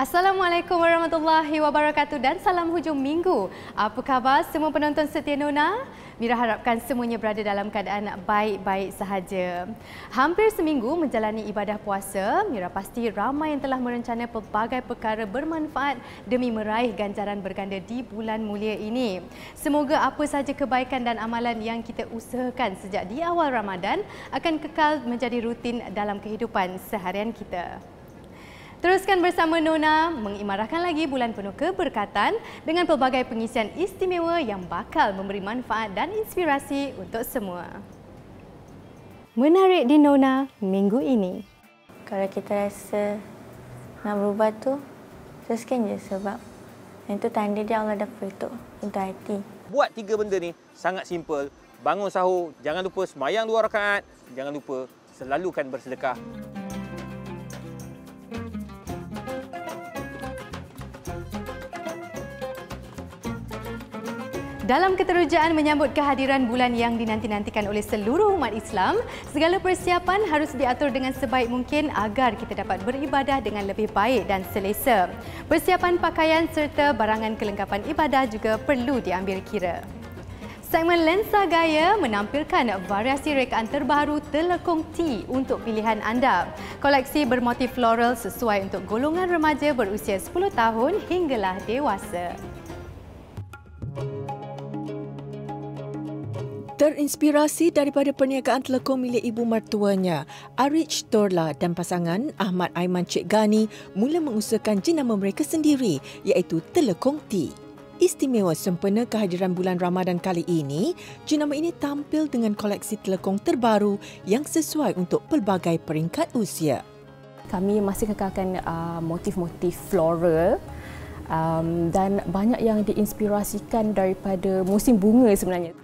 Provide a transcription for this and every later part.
Assalamualaikum warahmatullahi wabarakatuh dan salam hujung minggu. Apa khabar semua penonton setia Nona? Mira harapkan semuanya berada dalam keadaan baik-baik sahaja. Hampir seminggu menjalani ibadah puasa, Mira pasti ramai yang telah merencana pelbagai perkara bermanfaat demi meraih ganjaran berganda di bulan mulia ini. Semoga apa sahaja kebaikan dan amalan yang kita usahakan sejak di awal Ramadan akan kekal menjadi rutin dalam kehidupan seharian kita. Teruskan bersama Nona mengimarahkan lagi bulan penuh keberkatan dengan pelbagai pengisian istimewa yang bakal memberi manfaat dan inspirasi untuk semua. Menarik di Nona minggu ini. Kalau kita rasa nak berubah tu, teruskan je sebab itu tanda dia Allah dah berituh untuk hati. Buat 3 benda ni sangat simple. Bangun sahur, jangan lupa sembahyang 2 rakaat, jangan lupa selalukan bersedekah. Dalam keterujaan menyambut kehadiran bulan yang dinanti-nantikan oleh seluruh umat Islam, segala persiapan harus diatur dengan sebaik mungkin agar kita dapat beribadah dengan lebih baik dan selesa. Persiapan pakaian serta barangan kelengkapan ibadah juga perlu diambil kira. Segmen Lensa Gaya menampilkan variasi rekaan terbaru telekong T untuk pilihan anda. Koleksi bermotif floral sesuai untuk golongan remaja berusia 10 tahun hinggalah dewasa. Terinspirasi daripada perniagaan telekong milik ibu mertuanya, Arich Torla dan pasangan Ahmad Aiman Cik Gani mula mengusahakan jenama mereka sendiri iaitu Telekong T. Istimewa sempena kehadiran bulan Ramadan kali ini, jenama ini tampil dengan koleksi telekong terbaru yang sesuai untuk pelbagai peringkat usia. Kami masih kekalkan motif-motif floral dan banyak yang diinspirasikan daripada musim bunga sebenarnya.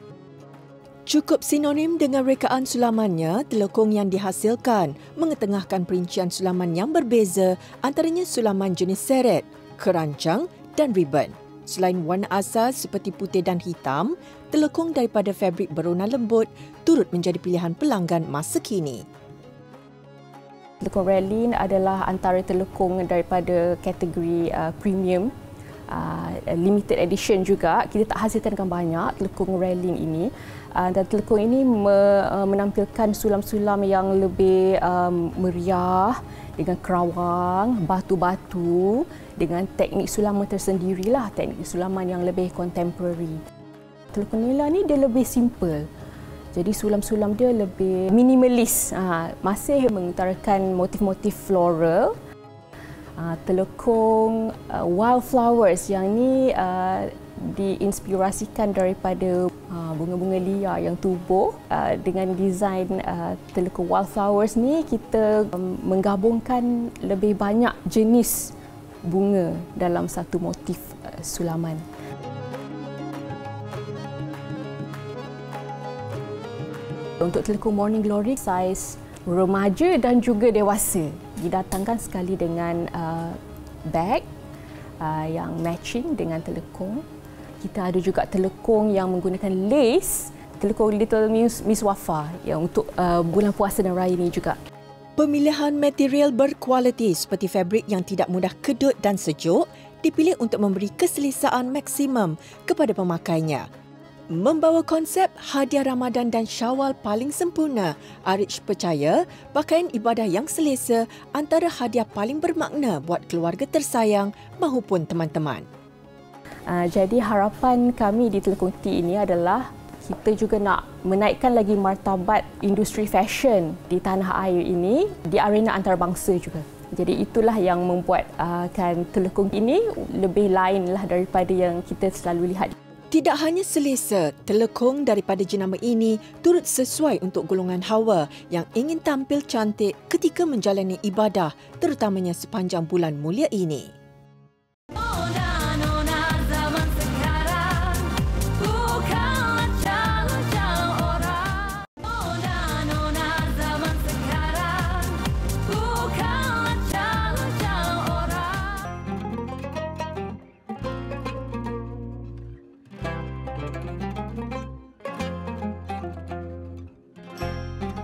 Cukup sinonim dengan rekaan sulamannya, telekong yang dihasilkan mengetengahkan perincian sulaman yang berbeza antaranya sulaman jenis seret, kerancang dan ribbon. Selain warna asas seperti putih dan hitam, telekong daripada fabrik berwarna lembut turut menjadi pilihan pelanggan masa kini. Telekong Relin adalah antara telekong daripada kategori premium, limited edition juga. Kita tak hasilkan banyak telekong Relin ini. Dan telekong ini menampilkan sulam-sulam yang lebih meriah dengan kerawang, batu-batu dengan teknik sulaman tersendirilah, teknik sulaman yang lebih contemporary. Telekong nila ni dia lebih simple. Jadi sulam-sulam dia lebih minimalis. Masih mengutarakan motif-motif floral. Telekong wildflowers yang ni diinspirasikan daripada bunga-bunga liar yang tubuh. Dengan desain telekong wildflowers ni kita menggabungkan lebih banyak jenis bunga dalam satu motif sulaman. Untuk telekong Morning Glory saiz remaja dan juga dewasa didatangkan sekali dengan bag yang matching dengan telekong. Kita ada juga telekong yang menggunakan lace, telekong Little Miss Wafa yang untuk bulan puasa dan raya ini juga. Pemilihan material berkualiti seperti fabrik yang tidak mudah kedut dan sejuk dipilih untuk memberi keselesaan maksimum kepada pemakainya. Membawa konsep hadiah Ramadan dan Syawal paling sempurna, Arich percaya pakaian ibadah yang selesa antara hadiah paling bermakna buat keluarga tersayang maupun teman-teman. Jadi harapan kami di Telekong T ini adalah kita juga nak menaikkan lagi martabat industri fashion di tanah air ini di arena antarabangsa juga. Jadi itulah yang membuatkan Telekong ini lebih lainlah daripada yang kita selalu lihat. Tidak hanya selesa, telekong daripada jenama ini turut sesuai untuk golongan hawa yang ingin tampil cantik ketika menjalani ibadah, terutamanya sepanjang bulan mulia ini.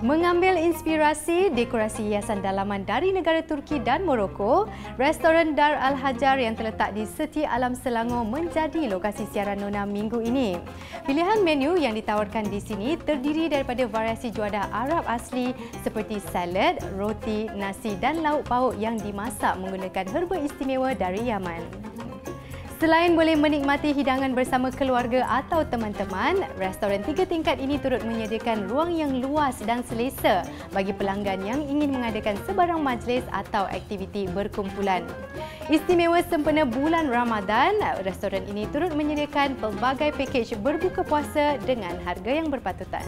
Mengambil inspirasi dekorasi hiasan dalaman dari negara Turki dan Morocco, restoran Dar Al-Hajar yang terletak di Setia Alam Selangor menjadi lokasi siaran Nona minggu ini. Pilihan menu yang ditawarkan di sini terdiri daripada variasi juadah Arab asli seperti salad, roti, nasi dan lauk pauk yang dimasak menggunakan herba istimewa dari Yaman. Selain boleh menikmati hidangan bersama keluarga atau teman-teman, restoran 3 tingkat ini turut menyediakan ruang yang luas dan selesa bagi pelanggan yang ingin mengadakan sebarang majlis atau aktiviti berkumpulan. Istimewa sempena bulan Ramadan, restoran ini turut menyediakan pelbagai pakej berbuka puasa dengan harga yang berpatutan.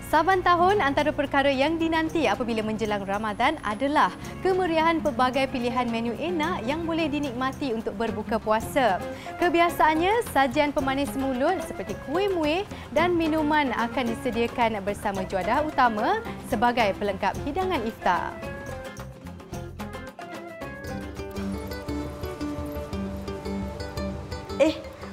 Saban tahun, antara perkara yang dinanti apabila menjelang Ramadan adalah kemeriahan pelbagai pilihan menu enak yang boleh dinikmati untuk berbuka puasa. Kebiasaannya, sajian pemanis mulut seperti kuih muih dan minuman akan disediakan bersama juadah utama sebagai pelengkap hidangan iftar.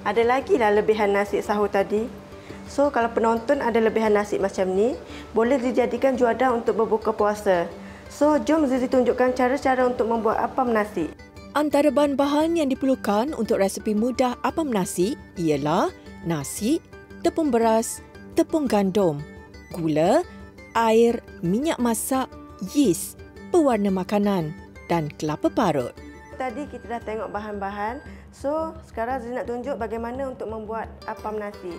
Ada lagi lah lebihan nasi sahur tadi. So, kalau penonton ada lebihan nasi macam ni, boleh dijadikan juadah untuk berbuka puasa. So, jom Zizi tunjukkan cara-cara untuk membuat apam nasi. Antara bahan-bahan yang diperlukan untuk resepi mudah apam nasi ialah nasi, tepung beras, tepung gandum, gula, air, minyak masak, yeast, pewarna makanan dan kelapa parut. Tadi kita dah tengok bahan-bahan. So, sekarang Zizi nak tunjuk bagaimana untuk membuat apam nasi.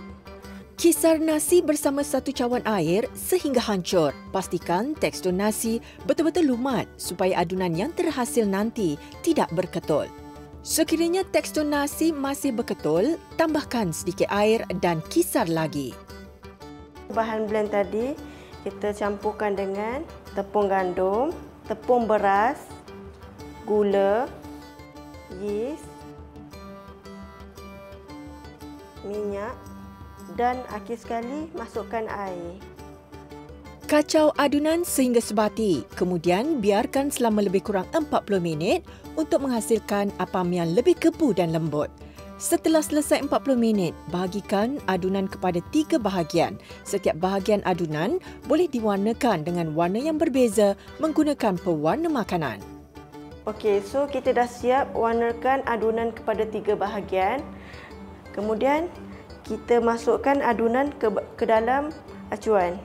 Kisar nasi bersama 1 cawan air sehingga hancur. Pastikan tekstur nasi betul-betul lumat supaya adunan yang terhasil nanti tidak berketul. Sekiranya tekstur nasi masih berketul, tambahkan sedikit air dan kisar lagi. Bahan blend tadi kita campurkan dengan tepung gandum, tepung beras, gula, yeast, minyak dan akhir sekali masukkan air. Kacau adunan sehingga sebati. Kemudian biarkan selama lebih kurang 40 minit untuk menghasilkan apam yang lebih kebu dan lembut. Setelah selesai 40 minit, bahagikan adunan kepada 3 bahagian. Setiap bahagian adunan boleh diwarnakan dengan warna yang berbeza menggunakan pewarna makanan. Okey, so kita dah siap warnakan adunan kepada 3 bahagian. Kemudian kita masukkan adunan ke dalam acuan.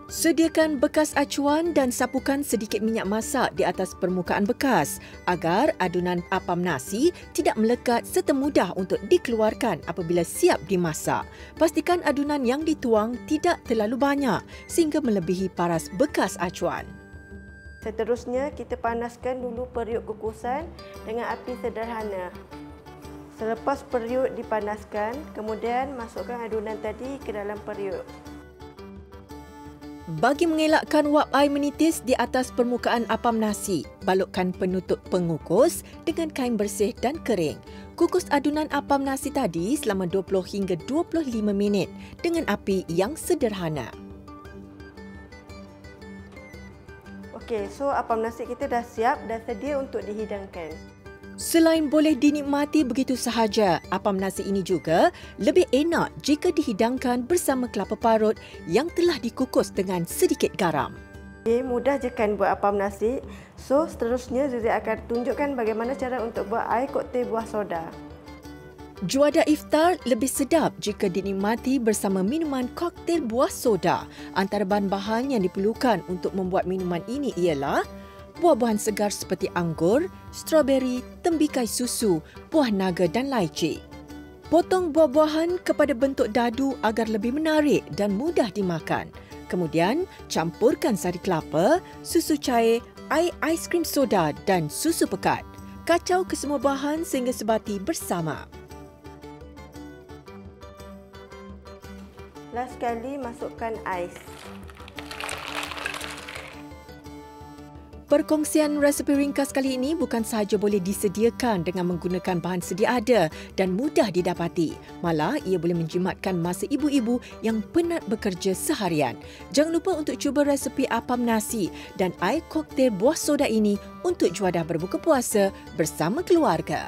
Sediakan bekas acuan dan sapukan sedikit minyak masak di atas permukaan bekas agar adunan apam nasi tidak melekat serta mudah untuk dikeluarkan apabila siap dimasak. Pastikan adunan yang dituang tidak terlalu banyak sehingga melebihi paras bekas acuan. Seterusnya, kita panaskan dulu periuk kukusan dengan api sederhana. Selepas periuk dipanaskan, kemudian masukkan adunan tadi ke dalam periuk. Bagi mengelakkan wap air menitis di atas permukaan apam nasi, balutkan penutup pengukus dengan kain bersih dan kering. Kukus adunan apam nasi tadi selama 20 hingga 25 minit dengan api yang sederhana. Okey, so apam nasi kita dah siap dan sedia untuk dihidangkan. Selain boleh dinikmati begitu sahaja, apam nasi ini juga lebih enak jika dihidangkan bersama kelapa parut yang telah dikukus dengan sedikit garam. Mudah je kan buat apam nasi. So, seterusnya Zizi akan tunjukkan bagaimana cara untuk buat air koktel buah soda. Juadah iftar lebih sedap jika dinikmati bersama minuman koktel buah soda. Antara bahan-bahan yang diperlukan untuk membuat minuman ini ialah buah-buahan segar seperti anggur, stroberi, tembikai susu, buah naga dan laici. Potong buah-buahan kepada bentuk dadu agar lebih menarik dan mudah dimakan. Kemudian, campurkan sari kelapa, susu cair, air aiskrim soda dan susu pekat. Kacau kesemua bahan sehingga sebati bersama. Last sekali, masukkan ais. Perkongsian resepi ringkas kali ini bukan sahaja boleh disediakan dengan menggunakan bahan sedia ada dan mudah didapati. Malah, ia boleh menjimatkan masa ibu-ibu yang penat bekerja seharian. Jangan lupa untuk cuba resepi apam nasi dan air koktail buah soda ini untuk juadah berbuka puasa bersama keluarga.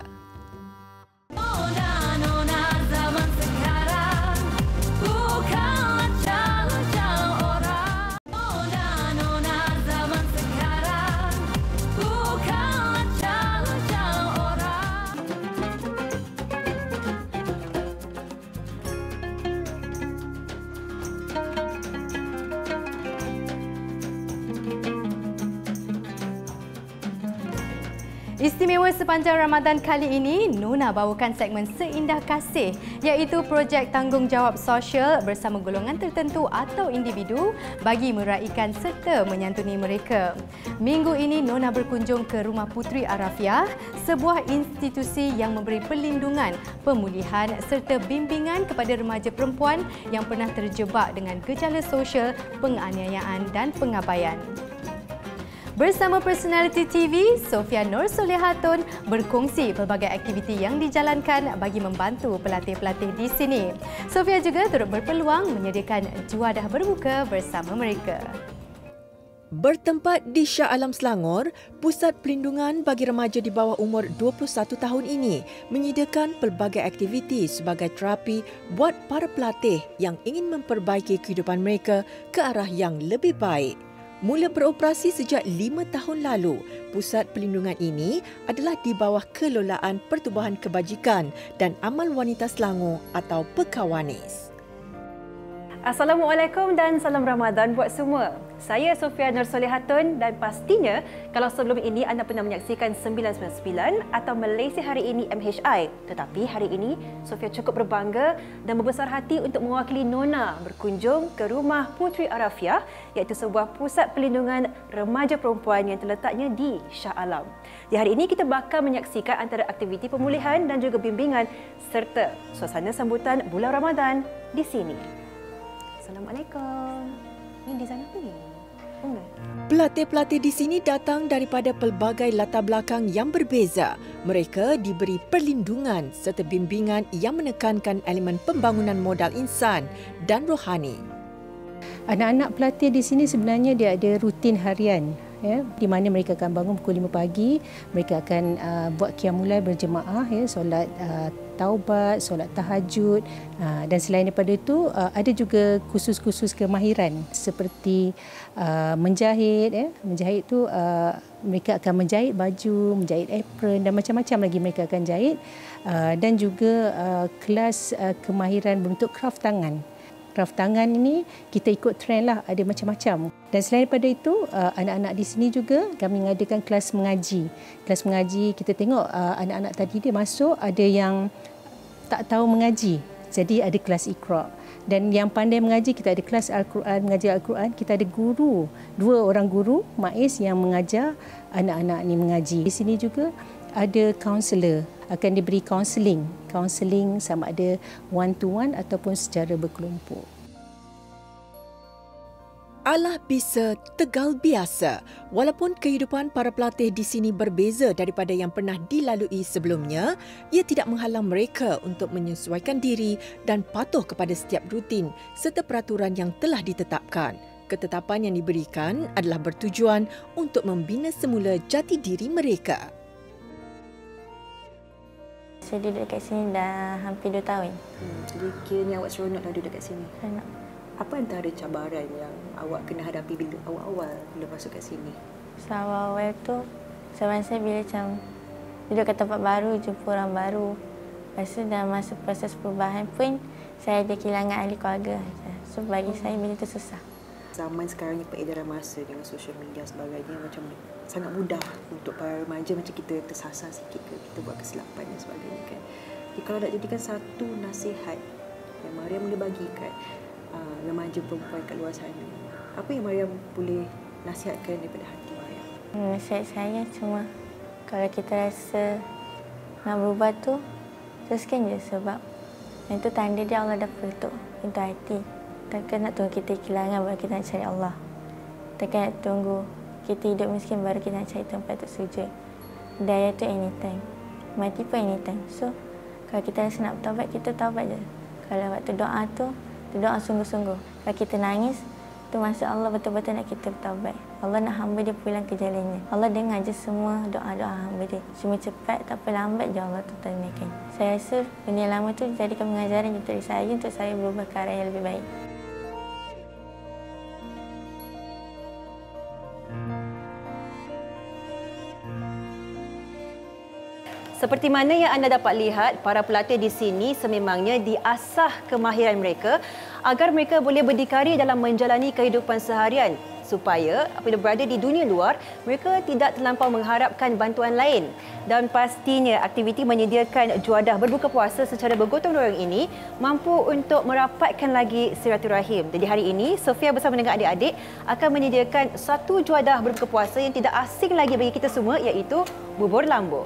Istimewa sepanjang Ramadan kali ini, Nona bawakan segmen Seindah Kasih iaitu projek tanggungjawab sosial bersama golongan tertentu atau individu bagi meraikan serta menyantuni mereka. Minggu ini, Nona berkunjung ke Rumah Puteri Arafiah, sebuah institusi yang memberi perlindungan, pemulihan serta bimbingan kepada remaja perempuan yang pernah terjebak dengan gejala sosial, penganiayaan dan pengabaian. Bersama personaliti TV, Sofia Nur Solehatun berkongsi pelbagai aktiviti yang dijalankan bagi membantu pelatih-pelatih di sini. Sofia juga turut berpeluang menyediakan juadah berbuka bersama mereka. Bertempat di Shah Alam Selangor, Pusat Pelindungan bagi Remaja di bawah umur 21 tahun ini menyediakan pelbagai aktiviti sebagai terapi buat para pelatih yang ingin memperbaiki kehidupan mereka ke arah yang lebih baik. Mula beroperasi sejak 5 tahun lalu, pusat pelindungan ini adalah di bawah kelolaan Pertubuhan Kebajikan dan Amal Wanita Selangor atau Pekawanis. Assalamualaikum dan salam Ramadan buat semua. Saya Sofia Nur Solehatun dan pastinya kalau sebelum ini anda pernah menyaksikan 999 atau Malaysia Hari Ini MHI. Tetapi hari ini Sofia cukup berbangga dan berbesar hati untuk mewakili Nona berkunjung ke Rumah Puteri Arafiah iaitu sebuah pusat pelindungan remaja perempuan yang terletaknya di Shah Alam. Di hari ini kita bakal menyaksikan antara aktiviti pemulihan dan juga bimbingan serta suasana sambutan bulan Ramadan di sini. Assalamualaikum. Ini di sana apa ni? Pelatih-pelatih di sini datang daripada pelbagai latar belakang yang berbeza. Mereka diberi perlindungan serta bimbingan yang menekankan elemen pembangunan modal insan dan rohani. Anak-anak pelatih di sini sebenarnya dia ada rutin harian, ya, di mana mereka akan bangun pukul 5 pagi, mereka akan buat qiyamul berjemaah, ya, solat taubat, solat tahajud, dan selain daripada itu ada juga kursus-kursus kemahiran seperti menjahit, ya. Menjahit itu mereka akan menjahit baju, menjahit apron dan macam-macam lagi mereka akan jahit, dan juga kelas kemahiran bentuk kraft tangan. Kraft tangan ini kita ikut trend lah, ada macam-macam. Dan selain daripada itu, anak-anak di sini juga kami mengadakan kelas mengaji. Kelas mengaji, kita tengok anak-anak tadi dia masuk, ada yang tak tahu mengaji. Jadi ada kelas Iqra. Dan yang pandai mengaji, kita ada kelas Al-Quran, mengajar Al-Quran. Kita ada guru, 2 orang guru, MAIS yang mengajar anak-anak ni mengaji. Di sini juga ada kaunselor, akan diberi kaunseling sama ada one to one ataupun secara berkelompok. Allah bisa tegal biasa. Walaupun kehidupan para pelatih di sini berbeza daripada yang pernah dilalui sebelumnya, ia tidak menghalang mereka untuk menyesuaikan diri dan patuh kepada setiap rutin serta peraturan yang telah ditetapkan. Ketetapan yang diberikan adalah bertujuan untuk membina semula jati diri mereka. Saya duduk dekat sini dah hampir 2 tahun. Jadi kiranya awak seronok dah duduk dekat sini. Seronok. Apa antara cabaran yang awak kena hadapi bila awal-awal bila masuk kat sini? So, awal-awal tu, saya rasa bila macam duduk kat tempat baru, jumpa orang baru. Lepas tu dalam masa proses perubahan pun, saya ada kehilangan ahli keluarga. So, bagi saya bila tu susah. Zaman sekarang ni peredaran masa dengan sosial media sebagainya macam sangat mudah untuk para remaja macam kita tersasar sikit ke, kita buat kesilapan dan sebagainya kan. Jadi kalau nak jadikan satu nasihat yang Mariam boleh bagikan remaja perempuan kat luar sana, apa yang Mariam boleh nasihatkan daripada hati Mariam? Nasihat saya cuma kalau kita rasa nak berubah tu, teruskan je sebab itu tanda dia Allah dah tutup pintu hati. Takkan nak tunggu kita kehilangan baru kita nak cari Allah. Takkan nak tunggu kita hidup miskin baru kita nak cari tempat untuk sujud. Hidayah tu anytime. Mati pun anytime. So, kalau kita rasa nak bertaubat, kita taubat je. Kalau waktu doa tu doa sungguh-sungguh. Kalau kita nangis, tu maksud Allah betul-betul nak kita bertaubat. Allah nak hamba dia pulang ke jalannya. Allah dengar je semua doa-doa hamba dia. Cuma cepat tak apa lambat je Allah tu tunaikan. Saya rasa benda yang lama tu jadikan pengajaran untuk saya berubah ke arah yang lebih baik. Seperti mana yang anda dapat lihat, para pelatih di sini sememangnya diasah kemahiran mereka agar mereka boleh berdikari dalam menjalani kehidupan seharian supaya apabila berada di dunia luar, mereka tidak terlampau mengharapkan bantuan lain. Dan pastinya aktiviti menyediakan juadah berbuka puasa secara bergotong royong ini mampu untuk merapatkan lagi silaturahim. Jadi hari ini, Sofia bersama dengan adik-adik akan menyediakan satu juadah berbuka puasa yang tidak asing lagi bagi kita semua, iaitu bubur lambuk.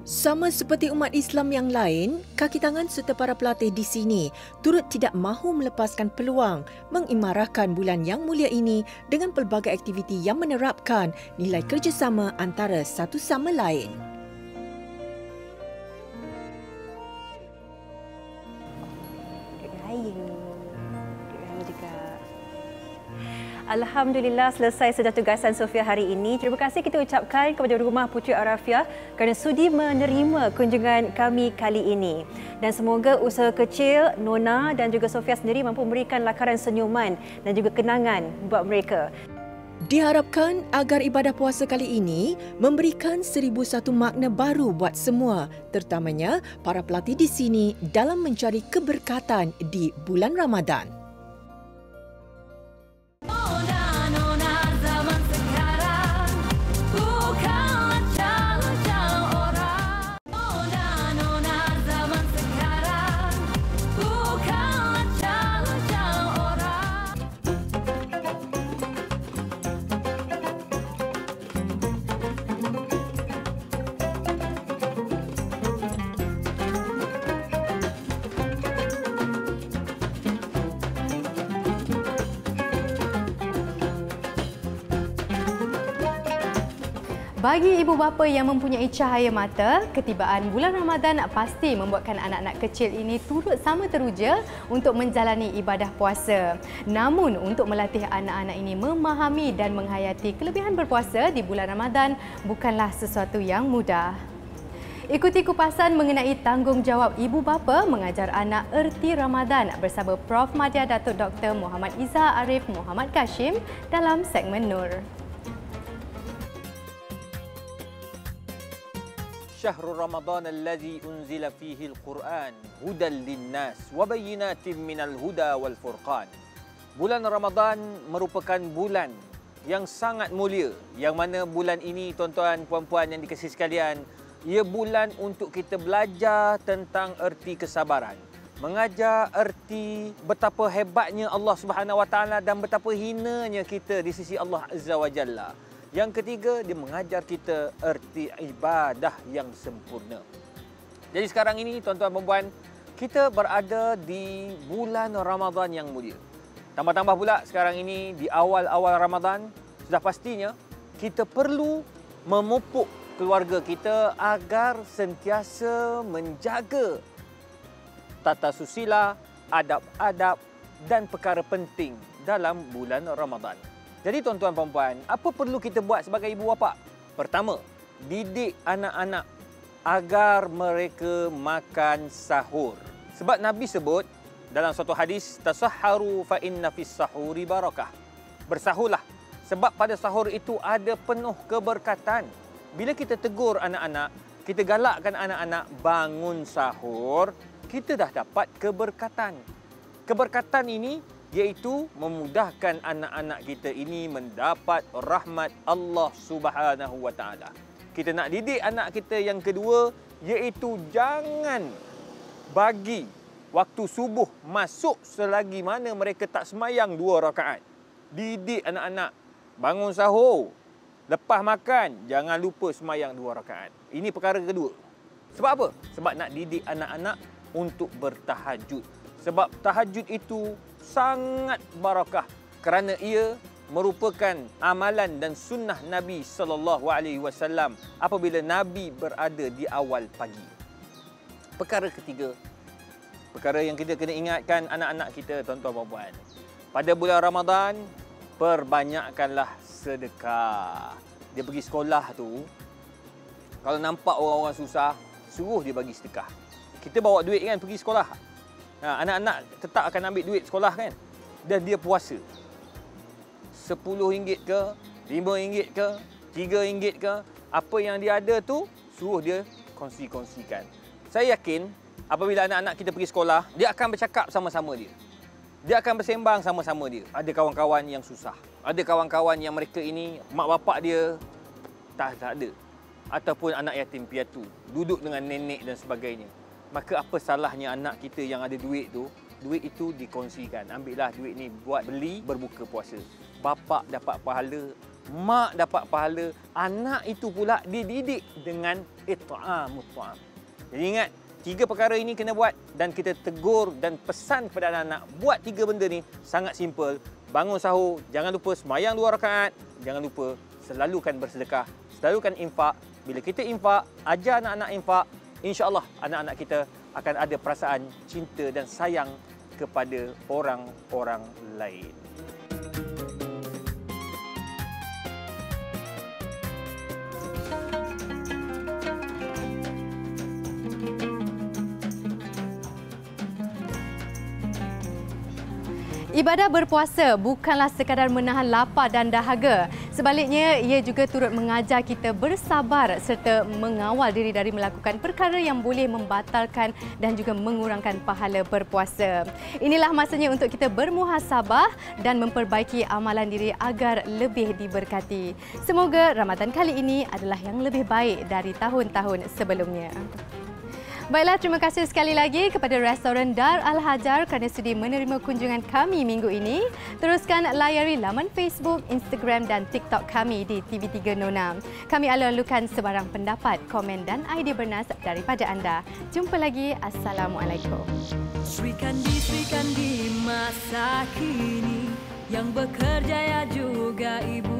Sama seperti umat Islam yang lain, kaki tangan serta para pelatih di sini turut tidak mahu melepaskan peluang mengimarahkan bulan yang mulia ini dengan pelbagai aktiviti yang menerapkan nilai kerjasama antara satu sama lain. Alhamdulillah selesai sudah tugasan Sofia hari ini. Terima kasih kita ucapkan kepada Rumah Puteri Arafiah kerana sudi menerima kunjungan kami kali ini. Dan semoga usaha kecil Nona dan juga Sofia sendiri mampu memberikan lakaran senyuman dan juga kenangan buat mereka. Diharapkan agar ibadah puasa kali ini memberikan 1001 makna baru buat semua, terutamanya para pelatih di sini dalam mencari keberkatan di bulan Ramadan. Bagi ibu bapa yang mempunyai cahaya mata, ketibaan bulan Ramadan pasti membuatkan anak-anak kecil ini turut sama teruja untuk menjalani ibadah puasa. Namun, untuk melatih anak-anak ini memahami dan menghayati kelebihan berpuasa di bulan Ramadan bukanlah sesuatu yang mudah. Ikuti kupasan mengenai tanggungjawab ibu bapa mengajar anak erti Ramadan bersama Prof. Madya Datuk Dr. Muhammad Izzah Arif Muhammad Kashim dalam segmen Nur. Syahrul Ramadan allazi unzila fihi al-Quran hudan lin-nas wa bayyinatin minal huda wal furqan. Bulan Ramadan merupakan bulan yang sangat mulia, yang mana bulan ini tuan-tuan puan-puan yang dikasihi sekalian, ia bulan untuk kita belajar tentang erti kesabaran, mengajar erti betapa hebatnya Allah Subhanahu Wa Taala dan betapa hinanya kita di sisi Allah Azza wa Jalla. Yang ketiga, dia mengajar kita erti ibadah yang sempurna. Jadi sekarang ini tuan-tuan dan puan, kita berada di bulan Ramadan yang mulia. Tambah-tambah pula sekarang ini di awal-awal Ramadan, sudah pastinya kita perlu memupuk keluarga kita agar sentiasa menjaga tata susila, adab-adab dan perkara penting dalam bulan Ramadan. Jadi tuan-tuan dan puan, apa perlu kita buat sebagai ibu bapa? Pertama, didik anak-anak agar mereka makan sahur. Sebab Nabi sebut dalam suatu hadis, tasahharu fa inna fis sahuri barakah. Bersahurlah sebab pada sahur itu ada penuh keberkatan. Bila kita tegur anak-anak, kita galakkan anak-anak bangun sahur, kita dah dapat keberkatan. Keberkatan ini iaitu memudahkan anak-anak kita ini mendapat rahmat Allah Subhanahu Wa Taala. Kita nak didik anak kita yang kedua, iaitu jangan bagi waktu subuh masuk selagi mana mereka tak semayang 2 rakaat. Didik anak-anak bangun sahur, lepas makan jangan lupa semayang 2 rakaat. Ini perkara kedua. Sebab apa? Sebab nak didik anak-anak untuk bertahajud. Sebab tahajud itu sangat barakah, kerana ia merupakan amalan dan sunnah Nabi SAW apabila Nabi berada di awal pagi. Perkara ketiga, perkara yang kita kena ingatkan anak-anak kita, tuan-tuan dan puan. Pada bulan Ramadan, perbanyakkanlah sedekah. Dia pergi sekolah tu, kalau nampak orang-orang susah, suruh dia bagi sedekah. Kita bawa duit kan pergi sekolah. Anak-anak tetap akan ambil duit sekolah kan. Dan dia puasa. RM10 ke, RM5 ke, RM3 ke, apa yang dia ada tu, suruh dia kongsi-kongsikan. Saya yakin apabila anak-anak kita pergi sekolah, dia akan bercakap sama-sama dia. Dia akan bersembang sama-sama dia. Ada kawan-kawan yang susah. Ada kawan-kawan yang mereka ini, mak bapak dia tak ada. Ataupun anak yatim piatu, duduk dengan nenek dan sebagainya. Maka apa salahnya anak kita yang ada duit tu, duit itu dikongsikan. Ambillah duit ni buat beli berbuka puasa. Bapa dapat pahala, mak dapat pahala, anak itu pula dididik dengan it'amut ta'am. Jadi ingat, 3 perkara ini kena buat dan kita tegur dan pesan kepada anak-anak, buat 3 benda ni sangat simple. Bangun sahur, jangan lupa semayang 2 rakaat, jangan lupa selalukan bersedekah, selalukan infak. Bila kita infak, ajar anak-anak infak, insya-Allah anak-anak kita akan ada perasaan cinta dan sayang kepada orang-orang lain. Ibadah berpuasa bukanlah sekadar menahan lapar dan dahaga. Sebaliknya, ia juga turut mengajar kita bersabar serta mengawal diri dari melakukan perkara yang boleh membatalkan dan juga mengurangkan pahala berpuasa. Inilah masanya untuk kita bermuhasabah dan memperbaiki amalan diri agar lebih diberkati. Semoga Ramadan kali ini adalah yang lebih baik dari tahun-tahun sebelumnya. Baiklah, terima kasih sekali lagi kepada Restoran Dar Al-Hajar kerana sudi menerima kunjungan kami minggu ini. Teruskan layari laman Facebook, Instagram dan TikTok kami di TV3 Nona. Kami alu-alukan sebarang pendapat, komen dan idea bernas daripada anda. Jumpa lagi. Assalamualaikum. Sri Kandi masa kini yang bekerja ya juga ibu.